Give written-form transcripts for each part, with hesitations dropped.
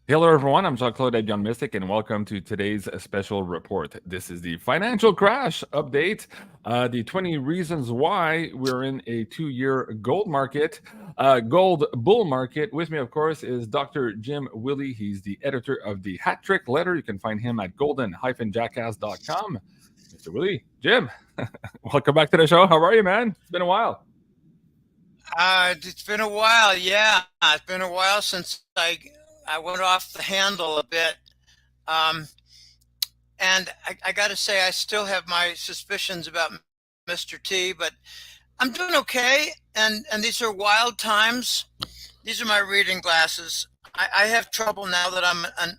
Hello, everyone. I'm JEAN-CLAUDE at Young Mystic, and welcome to today's special report. This is the financial crash update, the 20 reasons why we're in a 2-year gold market, gold bull market. With me, of course, is Dr. Jim Willie. He's the editor of the Hat Trick Letter. You can find him at golden-jackass.com. Mr. Willie, Jim, welcome back to the show. How are you, man? It's been a while. It's been a while. Yeah, it's been a while since I went off the handle a bit. Um, and I got to say, I still have my suspicions about Mr. T, but I'm doing okay. And these are wild times. These are my reading glasses. I have trouble now that I'm an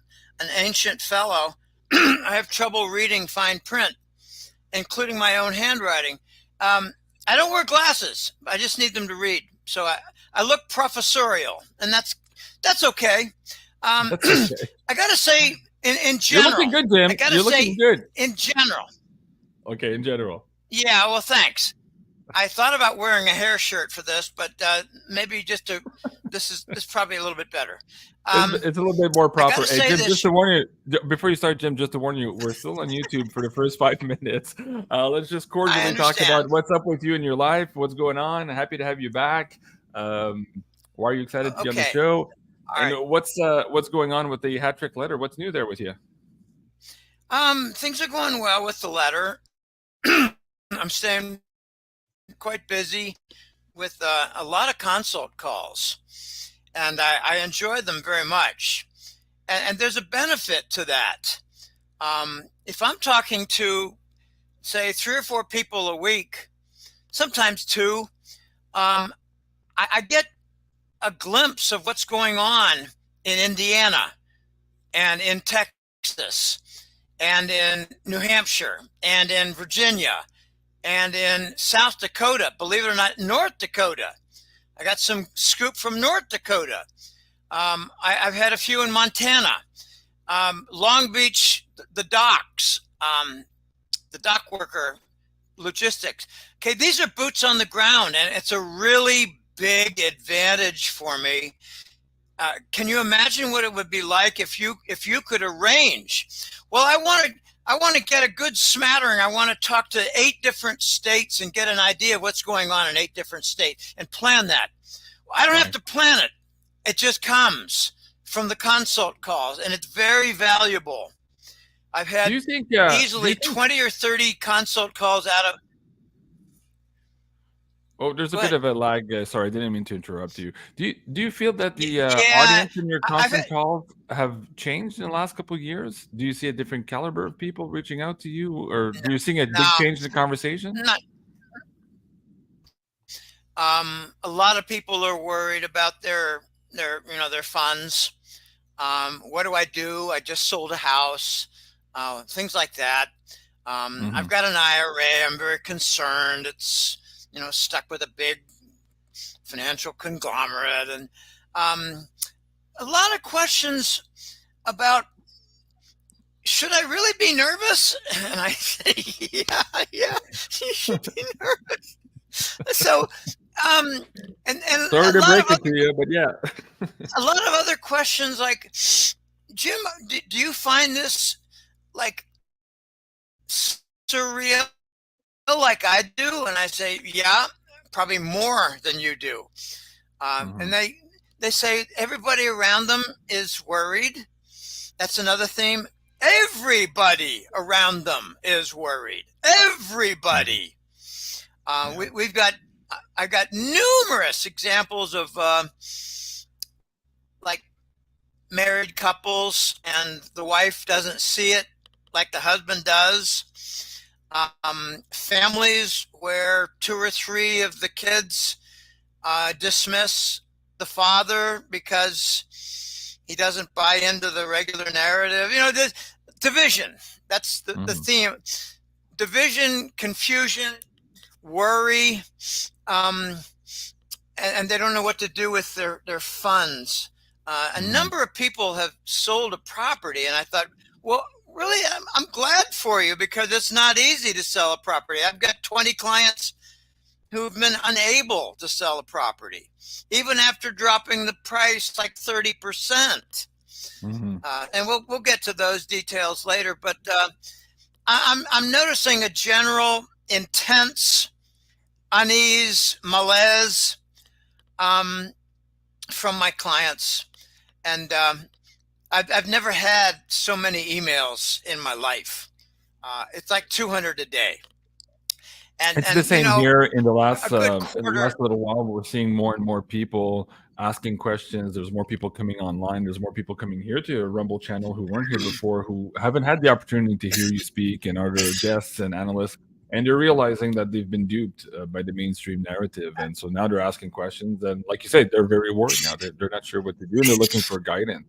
ancient fellow. I have trouble reading fine print, including my own handwriting. I don't wear glasses. I just need them to read. So I look professorial, and that's okay. That's okay. I gotta say, in You're general, looking good, Jim. I gotta You're say, looking good. in general, Okay, in general. yeah. Well, thanks. I thought about wearing a hair shirt for this, but maybe this is probably a little bit better. It's a little bit more proper. gotta Hey, say Jim, this. just to warn you, before you start, Jim, just to warn you, we're still on YouTube for the first 5 minutes. Let's just I cordially talk about understand. what's up with you in your life, what's going on. Happy to have you back. Um, why are you excited to be on the Okay. show? All And right. what's going on with the Hat Trick Letter? What's new there with you? Things are going well with the letter. I'm staying quite busy with a lot of consult calls, and I enjoy them very much. And there's a benefit to that. If I'm talking to, say, 3 or 4 people a week, sometimes two, I get a glimpse of what's going on in Indiana and in Texas and in New Hampshire and in Virginia and in South Dakota, believe it or not, North Dakota. I got some scoop from North Dakota. I've had a few in Montana, Long Beach, the docks, the dock worker logistics. Okay, these are boots on the ground, and it's a really big advantage for me. Can you imagine what it would be like if you could arrange? Well, I want to get a good smattering. I want to talk to 8 different states and get an idea of what's going on in 8 different states and plan that. I don't have Right. to plan it. It just comes from the consult calls, and it's very valuable. I've Do had you think? Do you easily think? 20 or 30 consult calls out of. Oh, there's a Go bit ahead. of a lag. Sorry, I didn't mean to interrupt you. Do you feel that the Yeah, audience in your I've had. constant calls have changed in the last couple of years? Do you see a different caliber of people reaching out to you, or do you see a big No, change in the conversation? not. A lot of people are worried about their funds. What do I do? I just sold a house. Things like that. I've Hmm. got an IRA. I'm very concerned. It's stuck with a big financial conglomerate, and um, a lot of questions about, should I really be nervous? And I say, yeah, yeah, you should be nervous. So, um, and Sorry to break it to you, but yeah. a lot of other questions like, Jim, do you find this like surreal like I do? And I say, yeah, probably more than you do. And Hmm. they say everybody around them is worried. That's another theme. Everybody around them is worried. Hmm. Everybody. Yeah. We've got. I've got numerous examples of like married couples, and the wife doesn't see it like the husband does. Families where 2 or 3 of the kids dismiss the father because he doesn't buy into the regular narrative. The division. That's the Hmm. theme. Division, confusion, worry, um, and they don't know what to do with their funds. A Hmm. number of people have sold a property, and I thought, well, really, I'm glad for you, because it's not easy to sell a property. I've got 20 clients who've been unable to sell a property, even after dropping the price like 30%. And we'll get to those details later. But I'm noticing a general intense unease, malaise from my clients, and I've never had so many emails in my life. It's like 200 a day. It's the same here. In the last a good quarter. little while, we're seeing more and more people asking questions. There's more people coming online. There's more people coming here to a Rumble channel who weren't here before, who haven't had the opportunity to hear you speak, and other guests and analysts. And they're realizing that they've been duped by the mainstream narrative. And so now they're asking questions. And like you said, they're very worried now. They're not sure what to do, and they're looking for guidance.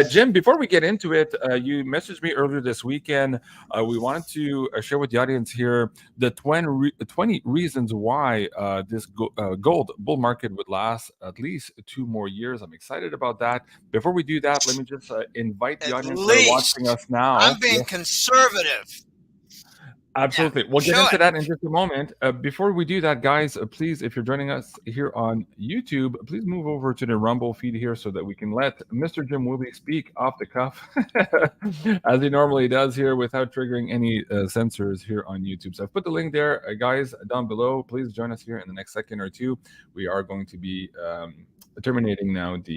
Jim, before we get into it, you messaged me earlier this weekend. We wanted to share with the audience here the 20 reasons why this gold bull market would last at least 2 more years. I'm excited about that. Before we do that, let me just invite the audience that are watching us now. I'm being conservative. Absolutely. We'll get into that in just a moment. Before we do that, guys, please, if you're joining us here on YouTube, please move over to the Rumble feed here so that we can let Mr. Jim Willie speak off the cuff, as he normally does here, without triggering any censors here on YouTube. So I've put the link there, guys, down below. Please join us here in the next second or two. We are going to be terminating now the